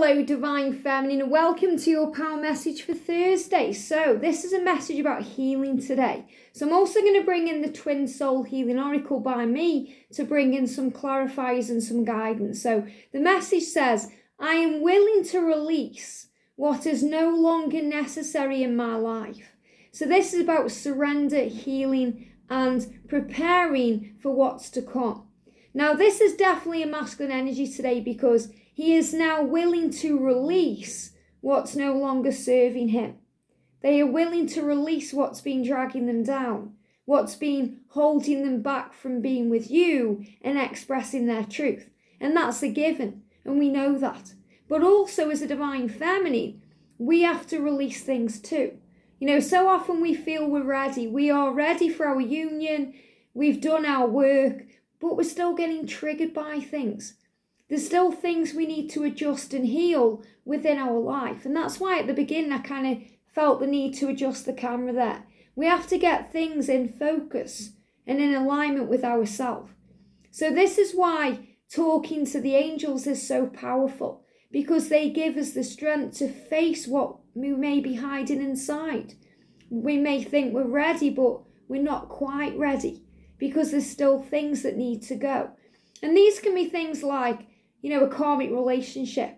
Hello, Divine Feminine, and welcome to your power message for Thursday. So this is a message about healing today. So I'm also going to bring in the Twin Soul Healing Oracle by me to bring in some clarifiers and some guidance. So the message says, I am willing to release what is no longer necessary in my life. So this is about surrender, healing, and preparing for what's to come. Now this is definitely a masculine energy today because he is now willing to release what's no longer serving him. They are willing to release what's been dragging them down, what's been holding them back from being with you and expressing their truth. And that's a given, and we know that. But also as a divine feminine, we have to release things too. You know, so often we feel we're ready. We are ready for our union. We've done our work, but we're still getting triggered by things. There's still things we need to adjust and heal within our life. And that's why at the beginning I kind of felt the need to adjust the camera there. We have to get things in focus and in alignment with ourselves. So this is why talking to the angels is so powerful, because they give us the strength to face what we may be hiding inside. We may think we're ready, but we're not quite ready because there's still things that need to go. And these can be things like, you know, a karmic relationship,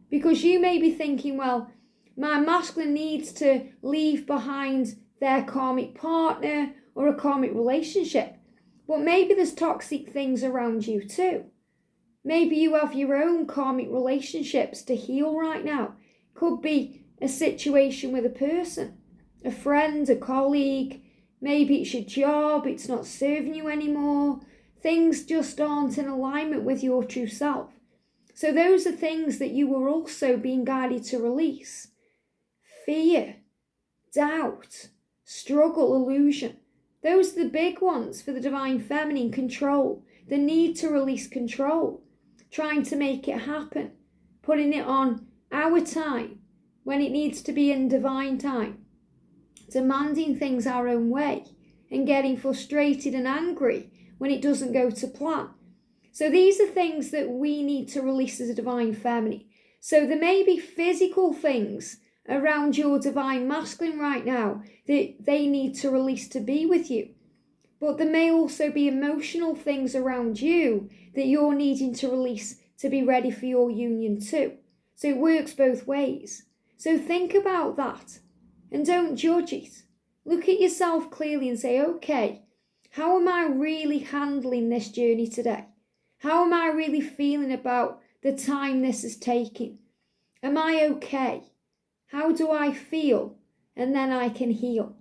because you may be thinking, well, my masculine needs to leave behind their karmic partner or a karmic relationship. But maybe there's toxic things around you too. Maybe you have your own karmic relationships to heal right now. Could be a situation with a person, a friend, a colleague. Maybe it's your job, it's not serving you anymore. Things just aren't in alignment with your true self. So those are things that you were also being guided to release. Fear, doubt, struggle, illusion. Those are the big ones for the divine feminine. Control, the need to release control, trying to make it happen, putting it on our time when it needs to be in divine time, demanding things our own way and getting frustrated and angry when it doesn't go to plan. So these are things that we need to release as a divine feminine. So there may be physical things around your divine masculine right now that they need to release to be with you. But there may also be emotional things around you that you're needing to release to be ready for your union too. So it works both ways. So think about that and don't judge it. Look at yourself clearly and say, okay, how am I really handling this journey today? How am I really feeling about the time this is taking? Am I okay? How do I feel? And then I can heal.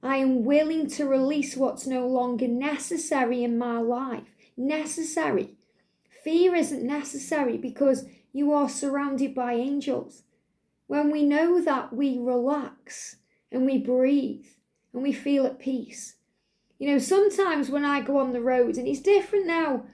I am willing to release what's no longer necessary in my life. Necessary. Fear isn't necessary because you are surrounded by angels. When we know that, we relax and we breathe and we feel at peace. You know, sometimes when I go on the road, and it's different now,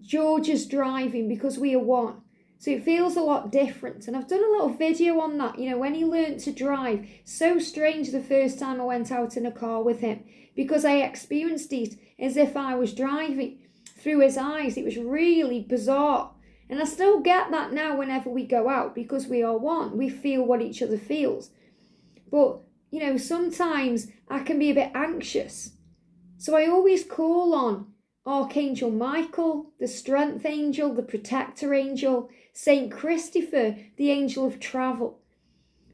Georgia's driving because we are one. So it feels a lot different. And I've done a little video on that, you know, when he learned to drive. So strange the first time I went out in a car with him, because I experienced it as if I was driving through his eyes. It was really bizarre. And I still get that now whenever we go out, because we are one. We feel what each other feels. But, you know, sometimes I can be a bit anxious. So I always call on Archangel Michael, the strength angel, the protector angel, Saint Christopher, the angel of travel,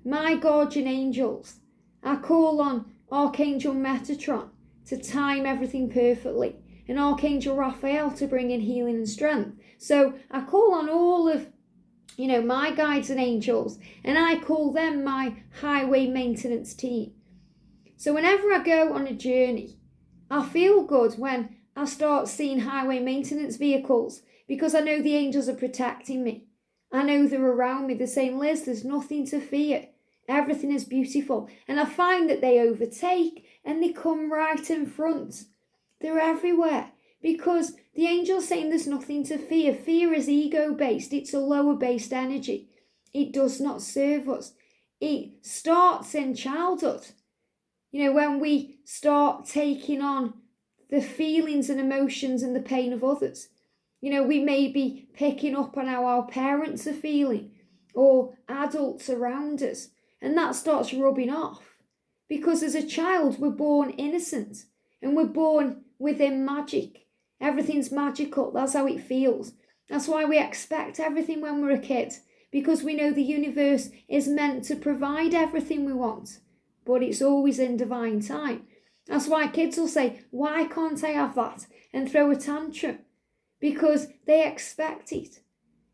my guardian angels. I call on Archangel Metatron to time everything perfectly, and Archangel Raphael to bring in healing and strength. So I call on all of, you know, my guides and angels, and I call them my highway maintenance team. So whenever I go on a journey, I feel good when I start seeing highway maintenance vehicles, because I know the angels are protecting me. I know they're around me. They're saying, Liz, there's nothing to fear. Everything is beautiful. And I find that they overtake and they come right in front. They're everywhere, because the angel's saying there's nothing to fear. Fear is ego-based. It's a lower-based energy. It does not serve us. It starts in childhood. You know, when we start taking on the feelings and emotions and the pain of others. You know, we may be picking up on how our parents are feeling, or adults around us, and that starts rubbing off. Because as a child, we're born innocent and we're born within magic. Everything's magical. That's how it feels. That's why we expect everything when we're a kid, because we know the universe is meant to provide everything we want, but it's always in divine time. That's why kids will say, why can't I have that? And throw a tantrum, because they expect it.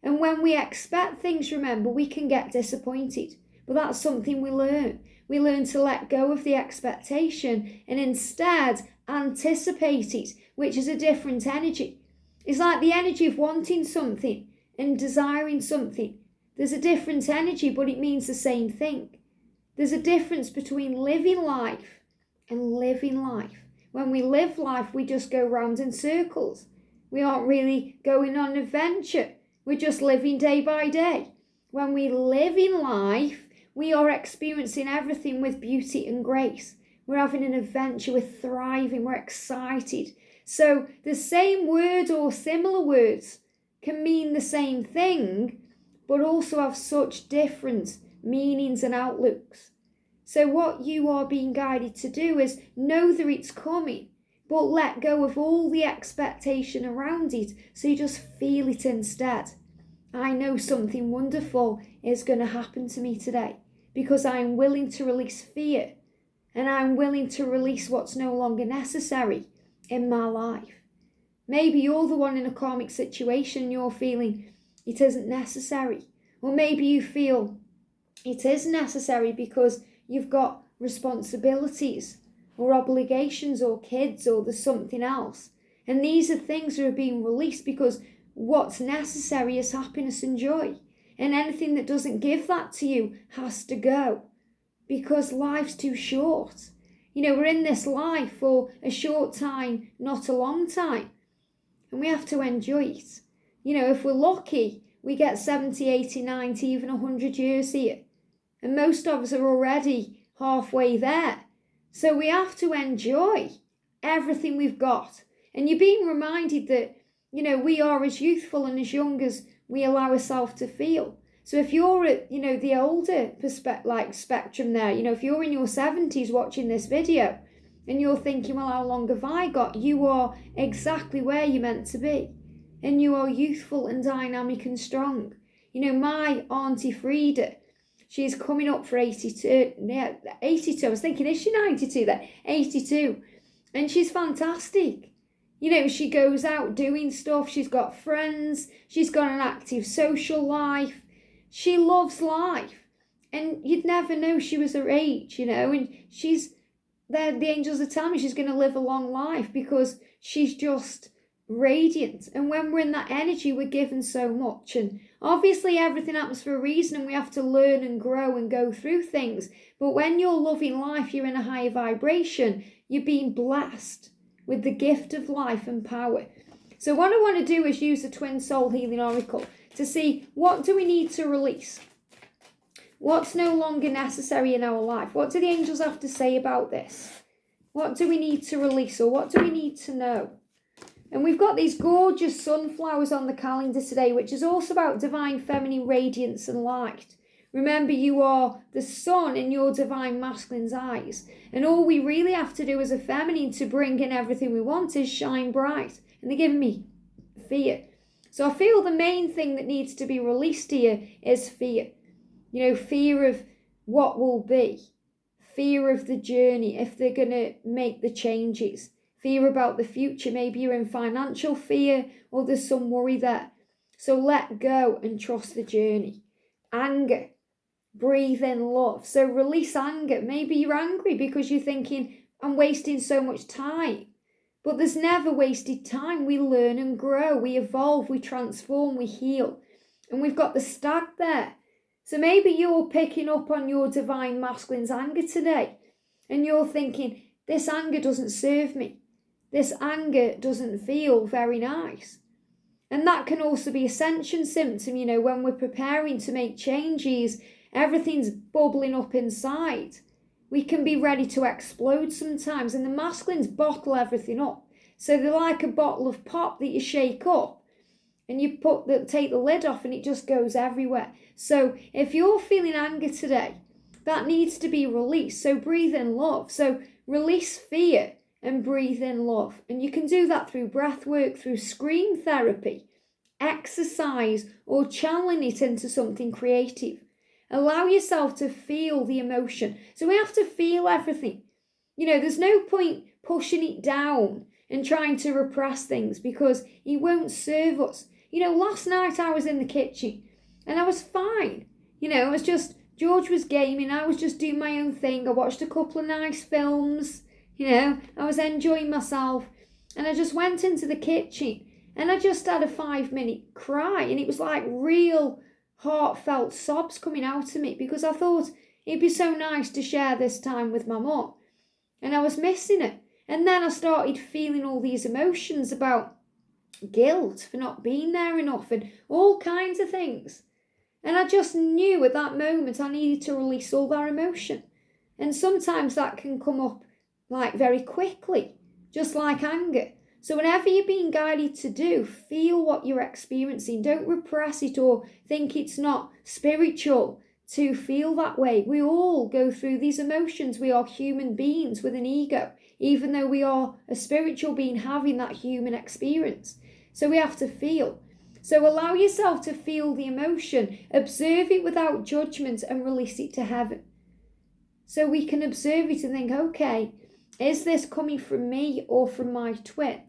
And when we expect things, remember, we can get disappointed. But that's something we learn. We learn to let go of the expectation and instead anticipate it, which is a different energy. It's like the energy of wanting something and desiring something. There's a different energy, but it means the same thing. There's a difference between living life and living life. When we live life, we just go round in circles. We aren't really going on an adventure. We're just living day by day. When we live in life, we are experiencing everything with beauty and grace. We're having an adventure, we're thriving, we're excited. So the same word or similar words can mean the same thing, but also have such different meanings and outlooks. So what you are being guided to do is know that it's coming, but let go of all the expectation around it, so you just feel it instead. I know something wonderful is going to happen to me today because I'm willing to release fear and I'm willing to release what's no longer necessary in my life. Maybe you're the one in a karmic situation, you're feeling it isn't necessary. Or maybe you feel it is necessary because you've got responsibilities or obligations or kids or there's something else. And these are things that are being released because what's necessary is happiness and joy. And anything that doesn't give that to you has to go because life's too short. You know, we're in this life for a short time, not a long time. And we have to enjoy it. You know, if we're lucky, we get 70, 80, 90, even 100 years here. And most of us are already halfway there. So we have to enjoy everything we've got. And you're being reminded that, you know, we are as youthful and as young as we allow ourselves to feel. So if you're at, you know, the older spectrum there, you know, if you're in your 70s watching this video and you're thinking, well, how long have I got? You are exactly where you're meant to be. And you are youthful and dynamic and strong. You know, my Auntie Frida, she's coming up for 82. Yeah, 82. I was thinking, is she 92 then? 82. And she's fantastic. You know, she goes out doing stuff. She's got friends. She's got an active social life. She loves life. And you'd never know she was her age, you know. And she's there. The angels are telling me she's going to live a long life because she's just radiant. And when we're in that energy, we're given so much. And obviously everything happens for a reason and we have to learn and grow and go through things. But when you're loving life, you're in a higher vibration. You're being blessed with the gift of life and power. So what I want to do is use the Twin Soul Healing Oracle to see what do we need to release? What's no longer necessary in our life? What do the angels have to say about this? What do we need to release or what do we need to know? And we've got these gorgeous sunflowers on the calendar today, which is also about divine feminine radiance and light. Remember, you are the sun in your divine masculine's eyes. And all we really have to do as a feminine to bring in everything we want is shine bright. And they're giving me fear. So I feel the main thing that needs to be released here is fear. You know, fear of what will be. Fear of the journey, if they're going to make the changes. Fear about the future. Maybe you're in financial fear or there's some worry there. So let go and trust the journey. Anger. Breathe in love. So release anger. Maybe you're angry because you're thinking, I'm wasting so much time. But there's never wasted time. We learn and grow. We evolve. We transform. We heal. And we've got the stag there. So maybe you're picking up on your divine masculine's anger today. And you're thinking, this anger doesn't serve me. This anger doesn't feel very nice. And that can also be ascension symptom, you know, when we're preparing to make changes, everything's bubbling up inside. We can be ready to explode sometimes, and the masculines bottle everything up. So they're like a bottle of pop that you shake up, and you take the lid off and it just goes everywhere. So if you're feeling anger today, that needs to be released. So breathe in love. So release fear and breathe in love. And you can do that through breath work, through scream therapy, exercise, or channeling it into something creative. Allow yourself to feel the emotion. So we have to feel everything. There's no point pushing it down and trying to repress things, because it won't serve us. Last night I was in the kitchen and I was fine. George was gaming, I was just doing my own thing. I watched a couple of nice films, I was enjoying myself. And I just went into the kitchen and I just had a 5-minute cry, and it was like real heartfelt sobs coming out of me, because I thought it'd be so nice to share this time with my mum, and I was missing it. And then I started feeling all these emotions about guilt for not being there enough and all kinds of things. And I just knew at that moment I needed to release all that emotion. And sometimes that can come up like very quickly, just like anger. So whenever you're being guided to do, feel what you're experiencing. Don't repress it or think it's not spiritual to feel that way. We all go through these emotions. We are human beings with an ego, even though we are a spiritual being having that human experience. So we have to feel. So allow yourself to feel the emotion, observe it without judgment, and release it to heaven. So we can observe it and think, okay, is this coming from me or from my twin?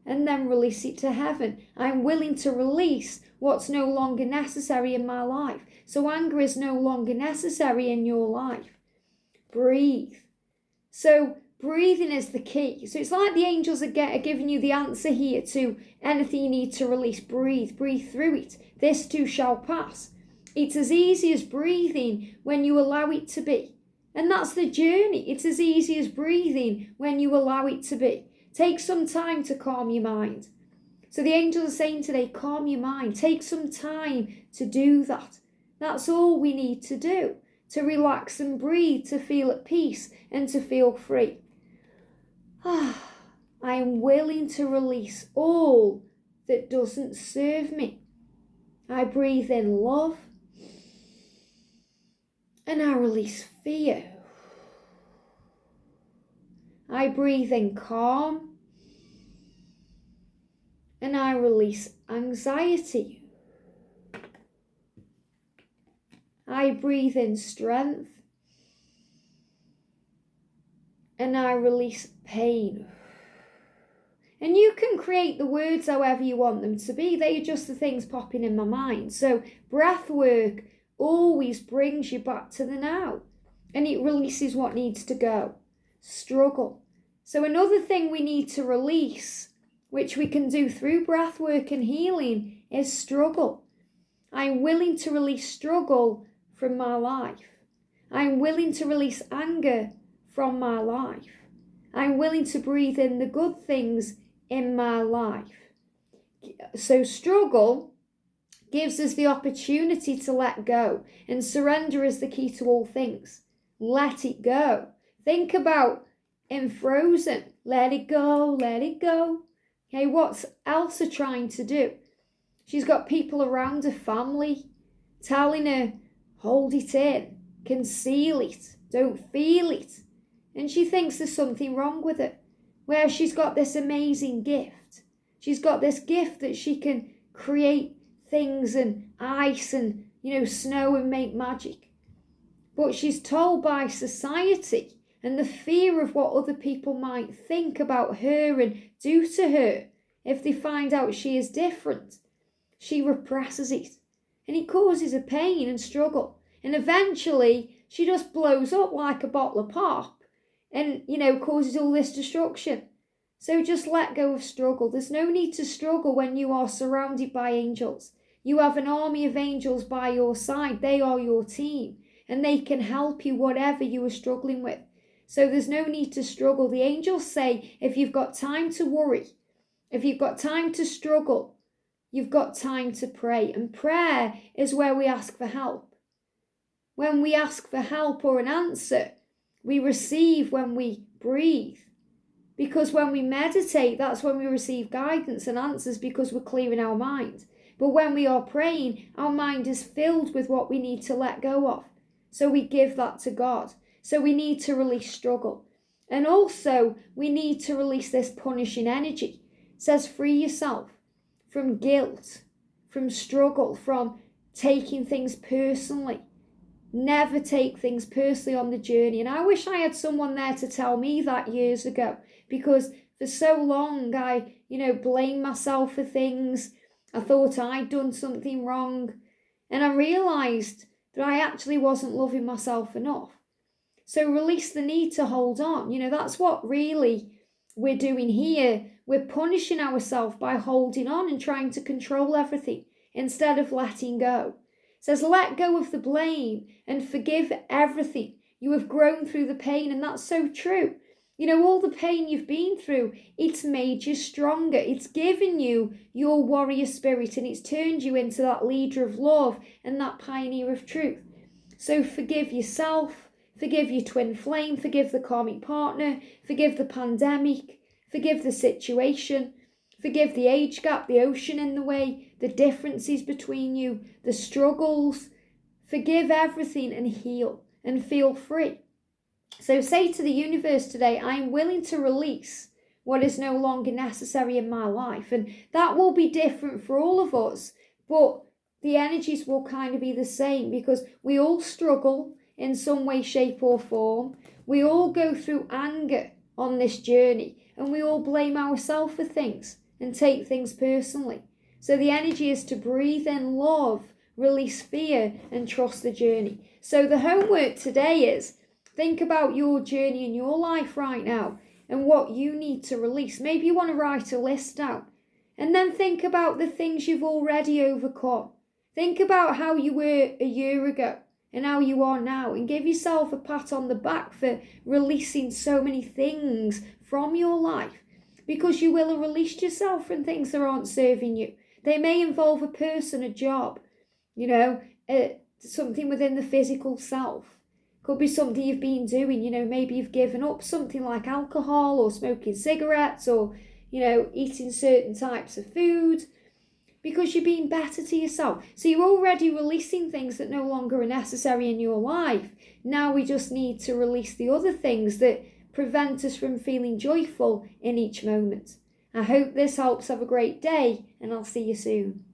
And then release it to heaven. I'm willing to release what's no longer necessary in my life. So anger is no longer necessary in your life. Breathe. So breathing is the key. So it's like the angels are giving you the answer here to anything you need to release. Breathe through it. This too shall pass. It's as easy as breathing when you allow it to be. And that's the journey. It's as easy as breathing when you allow it to be. Take some time to calm your mind. So the angels are saying today, calm your mind. Take some time to do that. That's all we need to do, to relax and breathe, to feel at peace and to feel free. I am willing to release all that doesn't serve me. I breathe in love and I release fear. I breathe in calm and I release anxiety. I breathe in strength and I release pain. And you can create the words however you want them to be. They are just the things popping in my mind. So breath work always brings you back to the now, and it releases what needs to go. Struggle. So another thing we need to release, which we can do through breath work and healing, is struggle. I'm willing to release struggle from my life. I'm willing to release anger from my life. I'm willing to breathe in the good things in my life. So struggle gives us the opportunity to let go, and surrender is the key to all things. Let it go. Think about in Frozen, let it go, let it go. Okay, what's Elsa trying to do? She's got people around her, family, telling her, hold it in, conceal it, don't feel it. And she thinks there's something wrong with it, where she's got this amazing gift. She's got this gift that she can create things and ice and, snow and make magic. But she's told by society and the fear of what other people might think about her and do to her if they find out she is different. She represses it, and it causes her pain and struggle. And eventually she just blows up like a bottle of pop and, causes all this destruction. So just let go of struggle. There's no need to struggle when you are surrounded by angels. You have an army of angels by your side. They are your team, and they can help you whatever you are struggling with. So there's no need to struggle. The angels say if you've got time to worry, if you've got time to struggle, you've got time to pray. And prayer is where we ask for help. When we ask for help or an answer, we receive when we breathe. Because when we meditate, that's when we receive guidance and answers, because we're clearing our mind. But when we are praying, our mind is filled with what we need to let go of. So we give that to God. So we need to release struggle. And also, we need to release this punishing energy. It says, free yourself from guilt, from struggle, from taking things personally. Never take things personally on the journey. And I wish I had someone there to tell me that years ago, because for so long I, blamed myself for things. I thought I'd done something wrong. And I realised that I actually wasn't loving myself enough. So release the need to hold on. That's what really we're doing here. We're punishing ourselves by holding on and trying to control everything instead of letting go. It says, let go of the blame and forgive everything. You have grown through the pain, and that's so true. All the pain you've been through, it's made you stronger. It's given you your warrior spirit, and it's turned you into that leader of love and that pioneer of truth. So forgive yourself, forgive your twin flame, forgive the karmic partner, forgive the pandemic, forgive the situation, forgive the age gap, the ocean in the way, the differences between you, the struggles. Forgive everything and heal and feel free. So say to the universe today, I'm willing to release what is no longer necessary in my life. And that will be different for all of us, but the energies will kind of be the same, because we all struggle in some way, shape or form. We all go through anger on this journey, and we all blame ourselves for things and take things personally. So the energy is to breathe in love, release fear, and trust the journey. So the homework today is, think about your journey in your life right now and what you need to release. Maybe you want to write a list out, and then think about the things you've already overcome. Think about how you were a year ago and how you are now, and give yourself a pat on the back for releasing so many things from your life, because you will have released yourself from things that aren't serving you. They may involve a person, a job, something within the physical self. Could be something you've been doing, maybe you've given up something like alcohol or smoking cigarettes or, eating certain types of food, because you're being better to yourself. So you're already releasing things that no longer are necessary in your life. Now we just need to release the other things that prevent us from feeling joyful in each moment. I hope this helps. Have a great day, and I'll see you soon.